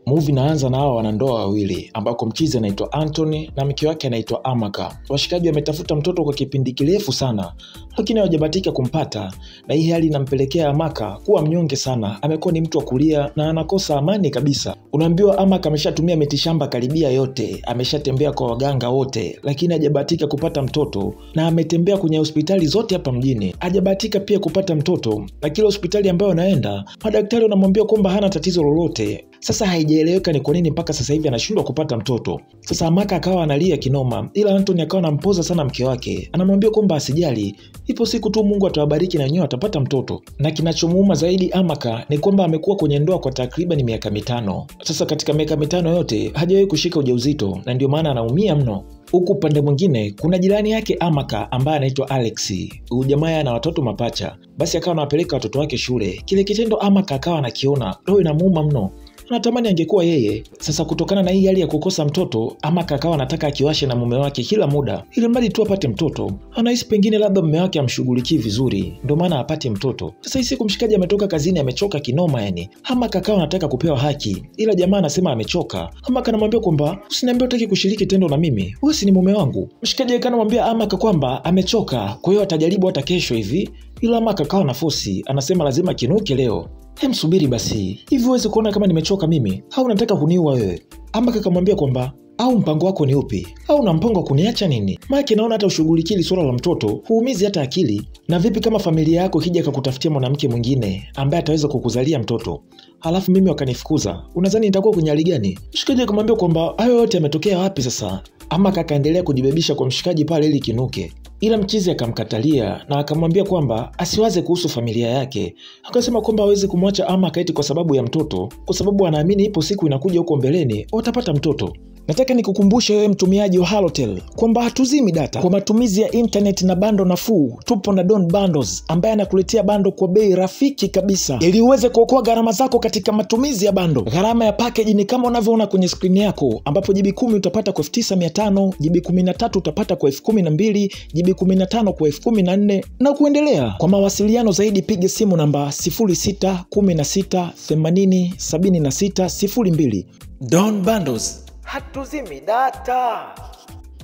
Movie inaanza na hawa wanandoa wawili ambako mchizi anaitwa Anthony na mke wake anaitwa Amaka. Washikaji wametafuta mtoto kwa kipindi kirefu sana, lakini hawajabahatika kumpata, na hii hali inampelekea Amaka kuwa mnyonge sana. Amekuwa ni mtu wa kulia na anakosa amani kabisa. Unaambiwa Amaka ameshatumia mitishamba karibia yote, ameshatembea kwa waganga wote, lakini hajabahatika kupata mtoto, na ametembea kwenye hospitali zote hapa mjini, hajabahatika pia kupata mtoto, na kila hospitali ambayo anaenda madaktari wanamwambia kwamba hana tatizo lolote. Sasa haijaeleweka ni kwa nini mpaka sasa hivi anashindwa kupata mtoto. Sasa Amaka akawa analia kinoma, ila Anthony akawa anampoza sana mke wake, anamwambia kwamba asijali, ipo siku tu Mungu atawabariki na wenyewe atapata mtoto. Na kinachomuuma zaidi Amaka ni kwamba amekuwa kwenye ndoa kwa takriban miaka 5. Sasa katika miaka 5 yote hajawahi kushika ujauzito, na ndio maana anaumia mno. Huku upande mwingine kuna jirani yake Amaka ambaye anaitwa Alex. Huyu jamaa ana watoto mapacha. Basi akawa anawapeleka watoto wake shule. Kile kitendo Amaka akawa anakiona, roho inamuuma mno. Anatamani angekuwa yeye. Sasa kutokana na hii hali ya kukosa mtoto, Amaka akawa anataka akiwashe na mume wake kila muda, ili mradi tu apate mtoto. Anahisi pengine labda mume wake amshughulikii vizuri, ndio maana apate mtoto. Sasa hii siku mshikaji ametoka kazini amechoka kinoma yani. Amaka akawa anataka kupewa haki, ila jamaa anasema amechoka. Amaka anamwambia kwamba usiniambie utaki kushiriki tendo na mimi, wewe si ni mume wangu. Mshikaji akanamwambia Amaka kwamba amechoka, kwa hiyo atajaribu hata kesho hivi, ila Amaka akawa na force, anasema lazima kinuke leo. Subiri basi, hivi uweze kuona kama nimechoka mimi au unataka kuniua wewe? Amaka akamwambia kwamba au mpango wako ni upi? Au una mpango wa kuniacha nini? Maana naona hata ushughulikili swala la mtoto, huumizi hata akili. Na vipi kama familia yako kija kukutafutia mwanamke mwingine ambaye ataweza kukuzalia mtoto, halafu mimi wakanifukuza? Unadhani nitakuwa kwenye hali gani? Mshikaji akamwambia kwamba hayo yote yametokea wapi sasa? Amaka akaendelea kujibebisha kwa mshikaji pale ili kinuke. Ila mchizi akamkatalia na akamwambia kwamba asiwaze kuhusu familia yake. Akasema kwamba hawezi kumwacha Amaka eti kwa sababu ya mtoto, kwa sababu anaamini ipo siku inakuja huko mbeleni watapata mtoto. Nataka nikukumbushe wewe mtumiaji wa Halotel kwamba hatuzimi data kwa matumizi ya internet na bando nafuu. Tupo na Don Bundles ambaye anakuletea bando kwa bei rafiki kabisa, ili uweze kuokoa gharama zako katika matumizi ya bando. Gharama ya package ni kama unavyoona kwenye screen yako, ambapo GB 10 utapata kwa 9500, GB 13 utapata kwa 12000, GB 15 kwa 14000 na kuendelea. Kwa mawasiliano zaidi piga simu namba 0616807602. Don Bundles, hatuzimi data.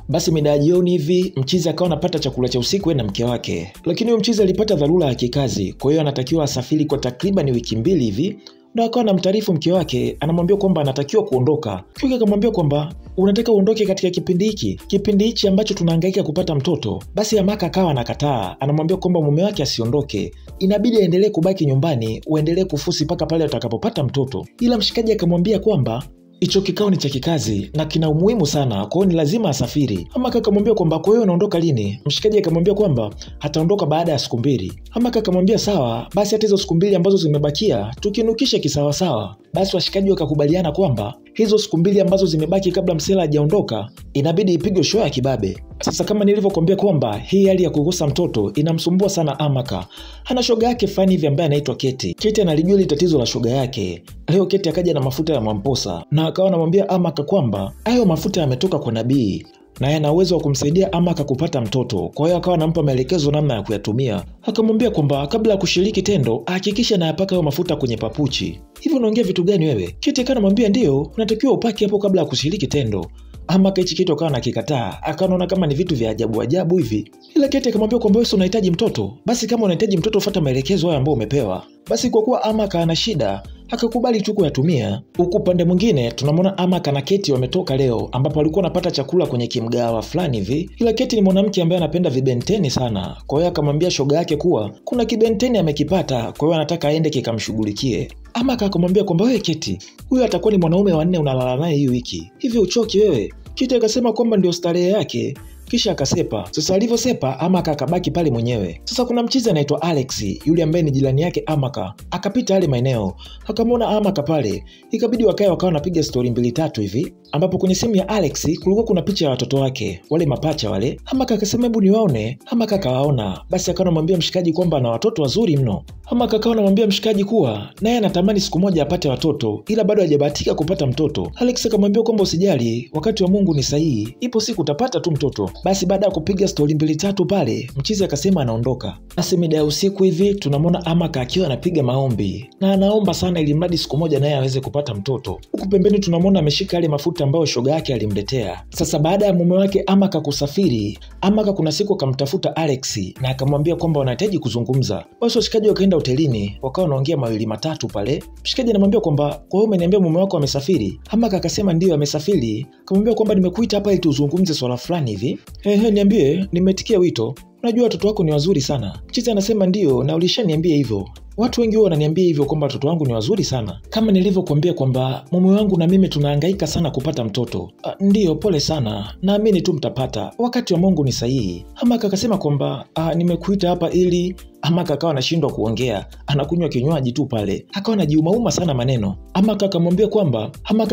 Basi mida jioni hivi mchizi akawa anapata chakula cha usiku na mke wake, lakini huyo mchizi alipata dharura ya kikazi, kwa hiyo anatakiwa asafiri kwa takriban wiki 2 hivi. Na akawa anamtaarifu mke wake, anamwambia kwamba anatakiwa kuondoka. Mke akamwambia kwamba unataka uondoke katika kipindi hichi ambacho tunahangaika kupata mtoto? Basi Amaka akawa anakataa, anamwambia kwamba mume wake asiondoke, inabidi aendelee kubaki nyumbani, uendelee kufusi paka pale utakapopata mtoto. Ila mshikaji akamwambia kwamba hicho kikao ni cha kikazi na kina umuhimu sana, kwa hiyo ni lazima asafiri. Amaka akamwambia kwamba kwa hiyo unaondoka lini? Mshikaji akamwambia kwamba hataondoka baada ya siku 2. Amaka akamwambia sawa, basi hata hizo siku 2 ambazo zimebakia tukinukishe kisawa sawa. Basi washikaji wakakubaliana kwamba hizo siku 2 ambazo zimebaki kabla msela hajaondoka inabidi ipigwe show ya kibabe. Sasa kama nilivyokuambia kwamba hii hali ya kukosa mtoto inamsumbua sana Amaka. Ana shoga yake fani hivi ambaye anaitwa Keti. Keti analijua ile tatizo la shoga yake. Leo Keti akaja na mafuta ya Mwamposa na akawa anamwambia Amaka kwamba hayo mafuta yametoka kwa nabii na yana uwezo wa kumsaidia Amaka kupata mtoto. Kwa hiyo akawa anampa maelekezo namna ya kuyatumia. Akamwambia kwamba kabla ya kushiriki tendo hakikisha anayapaka hayo mafuta kwenye papuchi. Hivi unaongea vitu gani wewe? Keti akanamwambia ndio, unatakiwa upake hapo kabla ya kushiriki tendo. Amaka hichi kitu akawa anakikataa, akaona kama ni vitu vya ajabu ajabu hivi. Ila Keti akamwambia kwamba wewe unahitaji mtoto, basi kama unahitaji mtoto fuata maelekezo hayo ambayo umepewa. Basi kwa kuwa Amaka ana shida, akakubali tu kuyatumia. Huku pande mwingine tunamwona Amaka na Keti wametoka leo, ambapo walikuwa wanapata chakula kwenye kimgawa fulani hivi. Ila Keti ni mwanamke ambaye anapenda vibenteni sana, kwa hiyo akamwambia shoga yake kuwa kuna kibenteni amekipata, kwa hiyo anataka aende kikamshughulikie. Amaka akamwambia kwamba wewe Keti, huyu atakuwa ni mwanaume wa 4 unalala naye hii wiki, hivi uchoki wewe? Keti akasema kwamba ndio starehe yake, kisha akasepa. Sasa alivyosepa Amaka akabaki pale mwenyewe. Sasa kuna mchizi anaitwa Alex, yule ambaye ni jirani yake Amaka, akapita yale maeneo, akamwona Amaka pale, ikabidi wakawa wanapiga story 2-3 hivi, ambapo kwenye simu ya Alex kulikuwa kuna picha ya watoto wake, wale mapacha wale. Amaka akasema hebu niwaone. Amaka akawaona. Basi akawa anamwambia mshikaji kwamba ana watoto wazuri mno. Amaka akawa anamwambia mshikaji kuwa naye anatamani siku moja apate watoto, ila bado hajabahatika kupata mtoto. Alex akamwambia kwamba usijali, wakati wa Mungu ni sahihi, ipo siku utapata tu mtoto. Basi baada ya kupiga stori 2-3 pale, mchizi akasema anaondoka. Basi mida ya usiku hivi tunamwona Amaka akiwa anapiga maombi na anaomba sana ili mradi siku moja naye aweze kupata mtoto. Huku pembeni tunamwona ameshika yale mafuta ambayo shoga yake alimletea. Sasa baada ya mume wake Amaka kusafiri, Amaka kuna siku akamtafuta Alex na akamwambia kwamba wanahitaji kuzungumza. Basi washikaji wakaenda hotelini, wakawa wanaongea 2-3 pale. Mshikaji anamwambia kwamba kwa hiyo umeniambia mume wako amesafiri? Amaka akasema ndio amesafiri. Akamwambia kwamba nimekuita hapa ili tuzungumze swala fulani hivi. Niambie, nimetikia wito. Unajua watoto wako ni wazuri sana. Mchizi anasema ndio na ulishaniambia hivyo. Watu wengi wananiambia hivyo kwamba watoto wangu ni wazuri sana. Kama nilivyokuambia kwamba mume wangu na mimi tunahangaika sana kupata mtoto. Ndio, pole sana. Naamini tu mtapata. Wakati wa Mungu ni sahihi. Amaka akasema kwamba nimekuita hapa ili. Amaka akawa anashindwa kuongea, anakunywa kinywaji tu pale. Akawa anajiumauma sana maneno. Amaka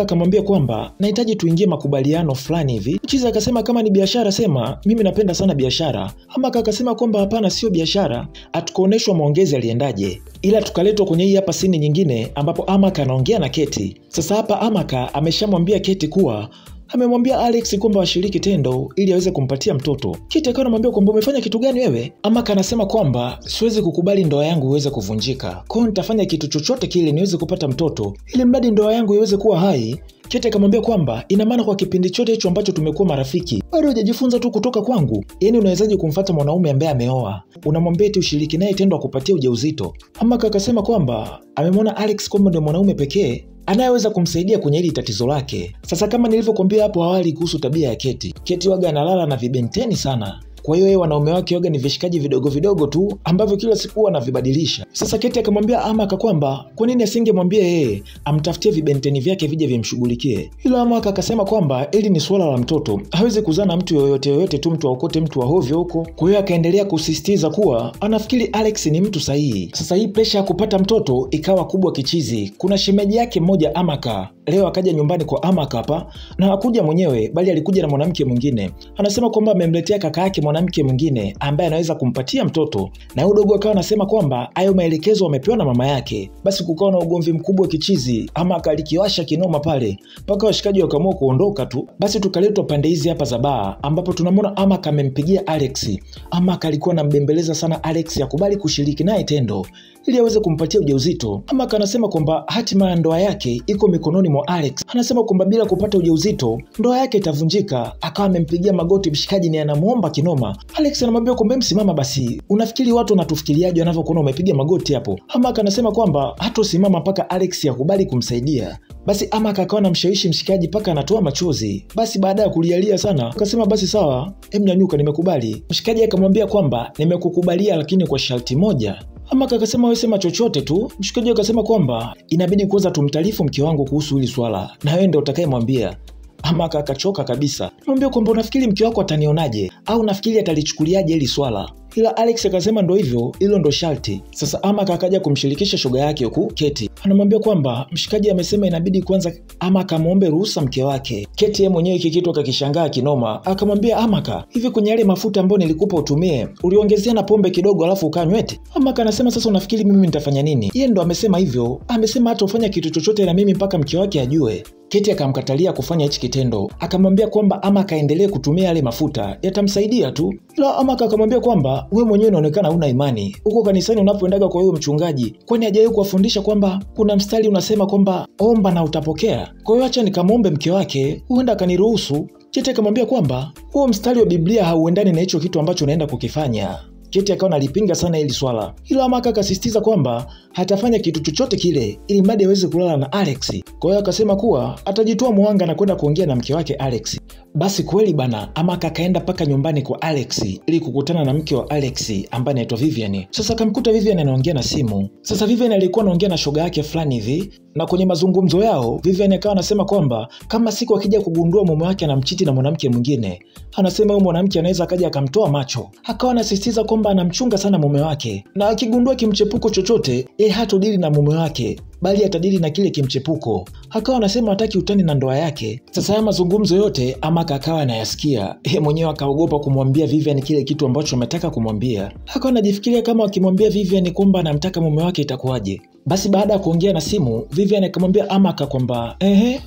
akamwambia kwamba nahitaji tuingie makubaliano fulani hivi. Mchizi akasema kama ni biashara sema, mimi napenda sana biashara. Amaka akasema kwamba hapana, sio biashara. Hatukuoneshwa maongezi aliendaje, ila tukaletwa kwenye hii hapa sini nyingine ambapo Amaka anaongea na Keti. Sasa hapa Amaka ameshamwambia Keti kuwa amemwambia Alex kwamba washiriki tendo ili aweze kumpatia mtoto. Keti akawa anamwambia kwamba umefanya kitu gani wewe? Amaka anasema kwamba siwezi kukubali ndoa yangu iweze kuvunjika. Kwa hiyo nitafanya kitu chochote kile niweze kupata mtoto ili mradi ndoa yangu iweze kuwa hai. Keti akamwambia kwamba ina maana kwa kipindi chote hicho ambacho tumekuwa marafiki bado hujajifunza tu kutoka kwangu. Yaani unawezaje kumfuata mwanaume ambaye ameoa? Unamwambia eti ushiriki naye tendo akupatie ujauzito. Amaka akasema kwamba amemwona Alex kwamba ndio mwanaume pekee anayeweza kumsaidia kwenye hili tatizo lake. Sasa kama nilivyokuambia hapo awali kuhusu tabia ya Keti waga analala na vibenteni sana. Kwa hiyo yeye wanaume wake waga ni vishikaji vidogo vidogo tu ambavyo kila siku wanavibadilisha. Sasa Keti akamwambia Amaka kwamba kwa nini asingemwambia yeye amtafutie vibenteni vyake vije vimshughulikie. Ila Amaka akasema kwamba ili ni swala la mtoto, hawezi kuzaa na mtu yoyote tu, mtu aokote mtu wa hovyo huko. Kwa hiyo akaendelea kusisitiza kuwa anafikiri Alex ni mtu sahihi. Sasa hii pressure ya kupata mtoto ikawa kubwa kichizi. Kuna shemeji yake mmoja Amaka leo akaja nyumbani kwa Amaka hapa, na hakuja mwenyewe bali alikuja na mwanamke mwingine. Anasema kwamba amemletea kaka yake mwanamke mwingine ambaye anaweza kumpatia mtoto, na huyo dogo akawa anasema kwamba hayo maelekezo amepewa na mama yake. Basi kukawa na ugomvi mkubwa kichizi. Amaka alikiwasha kinoma pale mpaka washikaji wakaamua kuondoka tu. Basi tukaletwa pande hizi hapa za baa ambapo tunamwona Amaka amempigia Alex. Amaka alikuwa anambembeleza sana Alex akubali kushiriki naye tendo ili aweze kumpatia ujauzito. Amaka anasema kwamba hatima ya ndoa yake iko mikononi mwa Alex. Anasema kwamba bila kupata ujauzito ndoa yake itavunjika. Akawa amempigia magoti mshikaji ni anamuomba kinoma. Alex anamwambia kwamba msimama basi. Unafikiri watu wanatufikiriaje wanavyokuona umepiga magoti hapo? Amaka anasema kwamba hatosimama mpaka Alex akubali kumsaidia. Basi Amaka akawa anamshawishi mshikaji mpaka anatoa machozi. Basi baada ya kulialia sana akasema basi sawa, nyanyuka, nimekubali. Mshikaji akamwambia kwamba nimekukubalia lakini kwa sharti moja. Amaka akasema wewe sema chochote tu. Mshikaji akasema kwamba inabidi kwanza tumtaarifu mke wangu kuhusu hili swala na wewe ndio utakayemwambia. Amaka akachoka kabisa. Mwambie kwamba unafikiri mke wako atanionaje au nafikiri atalichukuliaje hili swala? Ila Alex akasema ndo hivyo, hilo ndo sharti. Sasa Amaka akaja kumshirikisha shoga yake huku Keti. Anamwambia kwamba mshikaji amesema inabidi kwanza Amaka amuombe ruhusa mke wake. Keti yeye mwenyewe kikitu akakishangaa kinoma. Akamwambia Amaka, hivi kwenye yale mafuta ambayo nilikupa utumie, uliongezea na pombe kidogo alafu ukanywa eti? Amaka anasema sasa unafikiri mimi nitafanya nini? Yeye ndo amesema hivyo. Amesema hata ufanya kitu chochote na mimi mpaka mke wake ajue. Keti akamkatalia kufanya hichi kitendo. Akamwambia kwamba Amaka aendelee kutumia yale mafuta, yatamsaidia tu. Ila Amaka akamwambia kwamba wewe mwenyewe unaonekana huna imani. Huko kanisani unapoendaga kwa huyo mchungaji, kwani hajawahi kuwafundisha kwamba kuna mstari unasema kwamba omba na utapokea? Kwa hiyo acha nikamwombe mke wake, huenda akaniruhusu. Keti akamwambia kwamba huo mstari wa Biblia hauendani na hicho kitu ambacho unaenda kukifanya. Keti akawa analipinga sana hili swala. Ila Amaka akasisitiza kwamba hatafanya kitu chochote kile ili mradi aweze kulala na Alex. Kwa hiyo akasema kuwa atajitoa muhanga na kwenda kuongea na mke wake Alex. Basi kweli bana, Amaka akaenda paka nyumbani kwa Alex ili kukutana na mke wa Alex ambaye anaitwa Vivian. Sasa akamkuta Vivian anaongea na simu. Sasa Vivian alikuwa anaongea na shoga yake fulani hivi, na kwenye mazungumzo yao Vivian akawa anasema kwamba kama siku akija kugundua mume wake anamchiti na mwanamke mwingine, anasema huyo mwanamke anaweza akaja akamtoa macho. Akawa anasisitiza kwamba anamchunga sana mume wake, na akigundua kimchepuko chochote yeye hatodili na mume wake bali atadili na kile kimchepuko. Akawa anasema hataki utani na ndoa yake. Sasa haya mazungumzo yote Amaka akawa anayasikia. Yeye mwenyewe akaogopa kumwambia Vivian kile kitu ambacho ametaka kumwambia. Akawa anajifikiria kama akimwambia Vivian kwamba anamtaka mume wake itakuwaje. Basi baada ya kuongea na simu, Vivian akamwambia Amaka kwamba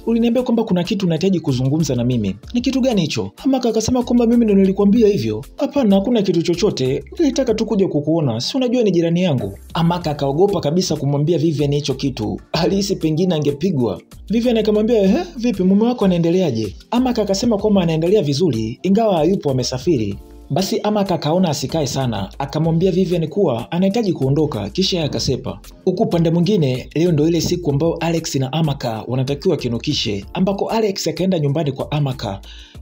uliniambia kwamba kuna kitu unahitaji kuzungumza na mimi. Ni kitu gani hicho? Amaka akasema kwamba mimi ndo nilikwambia hivyo. Hapana, hakuna kitu chochote. Nilitaka tu kuja kukuona. Si unajua ni jirani yangu. Amaka akaogopa kabisa kumwambia Vivian hicho kitu. Alihisi pengine angepigwa. Vivian akamwambia, vipi mume wako anaendeleaje? Amaka akasema kwamba anaendelea vizuri, ingawa hayupo, amesafiri. Basi Amaka akaona asikae sana, akamwambia Vivian kuwa anahitaji kuondoka, kisha akasepa. Huku pande mwingine, leo ndo ile siku ambayo Alex na Amaka wanatakiwa kinukishe, ambako Alex akaenda nyumbani kwa Amaka.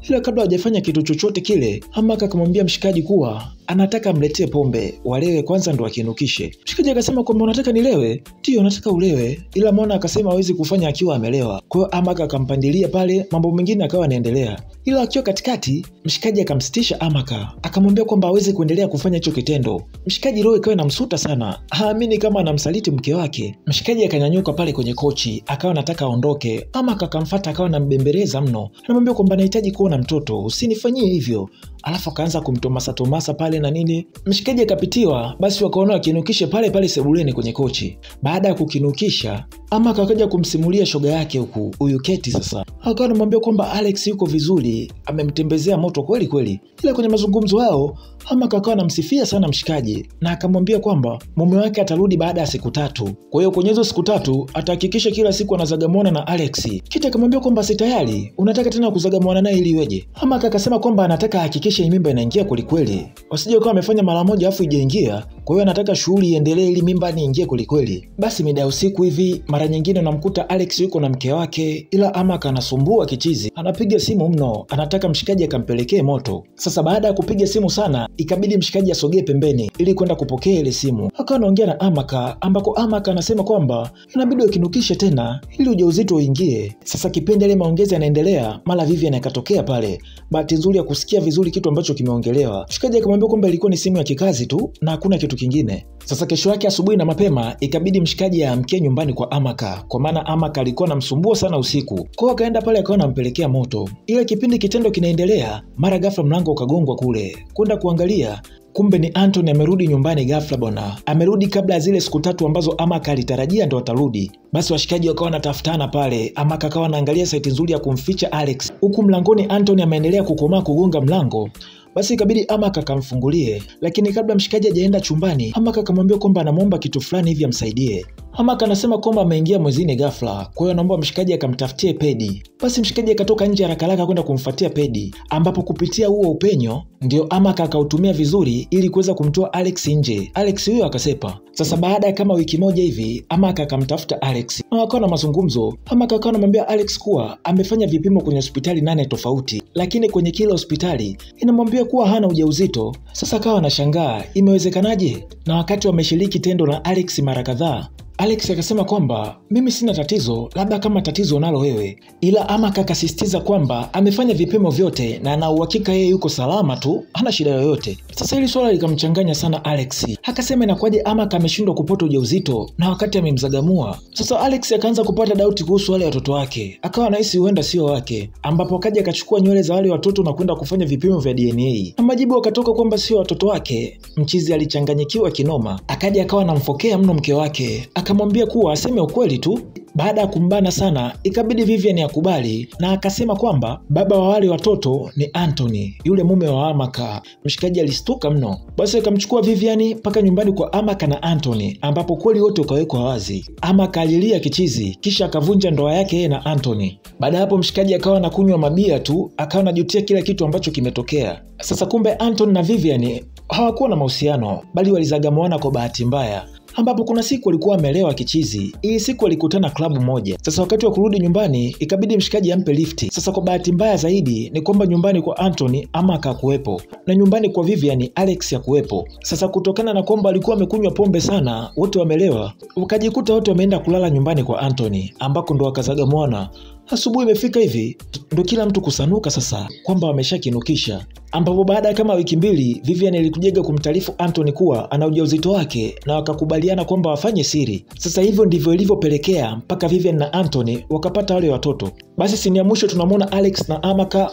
Ila kabla hajafanya kitu chochote kile, Amaka akamwambia mshikaji kuwa anataka mletee pombe, walewe kwanza ndo akinukishe. Mshikaji akasema kwamba unataka nilewe? Ndio, nataka ulewe. Ila Mona akasema hawezi kufanya akiwa amelewa. Kwa hiyo Amaka akampandilia pale, mambo mengine akawa yanaendelea. Ila akiwa katikati, mshikaji akamsitisha Amaka, akamwambia kwamba hawezi kuendelea kufanya hicho kitendo. Mshikaji roho ikawa inamsuta sana, haamini kama anamsaliti mke wake. Mshikaji akanyanyuka pale kwenye kochi, akawa anataka aondoke. Amaka akamfuata, akawa anambembeleza mno. Anamwambia kwamba anahitaji kuona mtoto, usinifanyie hivyo. Alafu akaanza kumtomasa pale na nini. Mshikaji akapitiwa, basi wakaona wakinukishe pale pale sebuleni kwenye kochi. Baada ya kukinukisha, Amaka akaja kumsimulia shoga yake huyu Keti sasa. Akawa anamwambia kwamba Alex yuko vizuri, amemtembezea moto kweli kweli. Ila kwenye mazungumzo yao, Amaka akawa anamsifia sana mshikaji na akamwambia kwamba mume wake atarudi baada ya siku 3. Kwa hiyo kwenye hizo siku 3 atahakikisha kila siku anazagamuana na Alex. Kiti akamwambia kwamba si tayari, unataka tena kuzagamuana naye ili iweje? Amaka akasema kwamba anataka hakikisha mimba inaingia kweli kweli. Wasije kama amefanya mara moja afu ijaingia. Kwa hiyo anataka shughuli iendelee ili mimba iingie kweli kweli. Basi mida usiku hivi, mara nyingine unamkuta Alex yuko na mke wake, ila Amaka anasumbua kichizi. Anapiga simu mno, anataka mshikaji akampelekee moto. Sasa baada ya kupiga simu sana, ikabidi mshikaji asogee pembeni ili kwenda kupokea ile simu. Akawa anaongea na Amaka, ambako Amaka anasema kwamba inabidi wakinukishe tena ili ujauzito uingie. Sasa kipindi ile maongezi yanaendelea, mara Vivian akatokea pale. Bahati nzuri ya kusikia vizuri kitu ambacho kimeongelewa. Mshikaji akamwambia kwamba ilikuwa ni simu ya kikazi tu na hakuna kitu kingine. Sasa kesho yake asubuhi na mapema, ikabidi mshikaji aamkie nyumbani kwa Amaka, kwa maana Amaka alikuwa anamsumbua sana usiku. Kwa hiyo akaenda pale akawa anampelekea moto. Ile kipindi kitendo kinaendelea, mara ghafla mlango ukagongwa kule. Kwenda kuangalia, kumbe ni Anthony amerudi nyumbani ghafla bwana. Amerudi kabla ya zile siku 3 ambazo Amaka alitarajia ndo atarudi. Basi washikaji wakawa wanatafutana pale. Amaka akawa anaangalia site nzuri ya kumficha Alex. Huku mlangoni Anthony ameendelea kukomaa kugonga mlango. Basi ikabidi Amaka akamfungulie, lakini kabla mshikaji hajaenda chumbani, Amaka akamwambia kwamba anamuomba kitu fulani hivi amsaidie. Amaka anasema kwamba ameingia mwezini ghafla, kwa hiyo anaomba mshikaji akamtafutie pedi. Basi mshikaji akatoka nje haraka kwenda kumfuatia pedi, ambapo kupitia huo upenyo ndio Amaka akautumia vizuri ili kuweza kumtoa Alex nje. Alex huyo akasepa. Sasa baada ya kama wiki moja hivi, Amaka akamtafuta Alex. Na wakawa na mazungumzo. Amaka akawa anamwambia Alex kuwa amefanya vipimo kwenye hospitali 8 tofauti, lakini kwenye kila hospitali inamwambia kuwa hana ujauzito. Sasa akawa anashangaa, imewezekanaje? Na wakati wameshiriki tendo na Alex mara kadhaa, Alex akasema kwamba mimi sina tatizo, labda kama tatizo nalo wewe. Ila Amaka akasisitiza kwamba amefanya vipimo vyote na ana uhakika yeye yuko salama tu, hana shida yoyote. Sasa hili swala likamchanganya sana Alex. Akasema inakuwaje Amaka ameshindwa kupata ujauzito na wakati amemzagamua. Sasa Alex akaanza kupata doubt kuhusu wale watoto wake. Akawa anahisi huenda sio wake, ambapo akaja akachukua nywele za wale watoto na kwenda kufanya vipimo vya DNA. Na majibu akatoka kwamba sio watoto wake. Mchizi alichanganyikiwa kinoma. Akaja akawa anamfokea mno mke wake. Akamwambia kuwa aseme ukweli tu. Baada ya kumbana sana, ikabidi Vivian akubali na akasema kwamba baba wa wale watoto ni Anthony, yule mume wa Amaka. Mshikaji alistuka mno. Basi akamchukua Vivian mpaka nyumbani kwa Amaka na Anthony, ambapo kweli wote ukawekwa wazi. Amaka alilia kichizi, kisha akavunja ndoa yake yeye na Anthony. Baada hapo mshikaji akawa anakunywa mabia tu, akawa anajutia kila kitu ambacho kimetokea. Sasa kumbe Anthony na Vivian hawakuwa na mahusiano, bali walizagamuana kwa bahati mbaya. Ambapo kuna siku walikuwa wamelewa kichizi. Hii siku walikutana klabu moja. Sasa wakati wa kurudi nyumbani, ikabidi mshikaji ampe lifti. Sasa kwa bahati mbaya zaidi ni kwamba nyumbani kwa Anthony Amaka hakuwepo, na nyumbani kwa Vivian Alex hakuwepo. Sasa kutokana na kwamba walikuwa wamekunywa pombe sana, wote wamelewa, wakajikuta wote wameenda kulala nyumbani kwa Anthony, ambako ndo wakazagamuana. Asubuhi imefika hivi ndo kila mtu kusanuka sasa kwamba wameshakinukisha, ambapo baada ya kama wiki 2 Vivian ilikujega kumtaarifu Anthony kuwa ana ujauzito wake na wakakubaliana kwamba wafanye siri. Sasa hivyo ndivyo ilivyopelekea mpaka Vivian na Anthony wakapata wale watoto. Basi sini ya mwisho tunamwona Alex na Amaka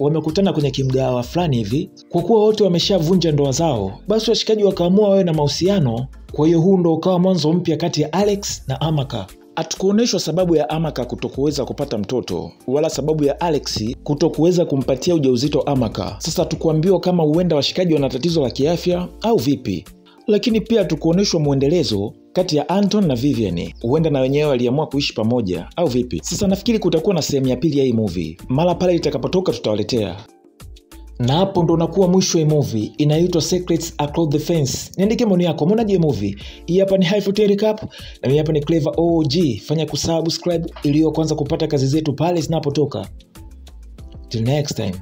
wamekutana kwenye kimgawa fulani hivi. Kwa kuwa wote wameshavunja ndoa zao, basi washikaji wakaamua wawe na mahusiano. Kwa hiyo huu ndo ukawa mwanzo mpya kati ya Alex na Amaka. Hatukuoneshwa sababu ya Amaka kutokuweza kupata mtoto wala sababu ya Alex kutokuweza kumpatia ujauzito Amaka. Sasa tukuambiwa kama huenda washikaji wana tatizo la kiafya au vipi. Lakini pia tukuoneshwa muendelezo kati ya Anton na Vivian. Huenda na wenyewe waliamua kuishi pamoja au vipi. Sasa nafikiri kutakuwa na sehemu ya pili ya hii movie. Mara pale itakapotoka tutawaletea. Na hapo ndo nakuwa mwisho wa movie inaitwa Secrets Across the Fence. Niandike maoni yako, umeonaje movie? Hii hapa ni High Foot Recap na mimi hapa ni Clever OG. Fanya kusubscribe ili kwanza kupata kazi zetu pale zinapotoka. Till next time.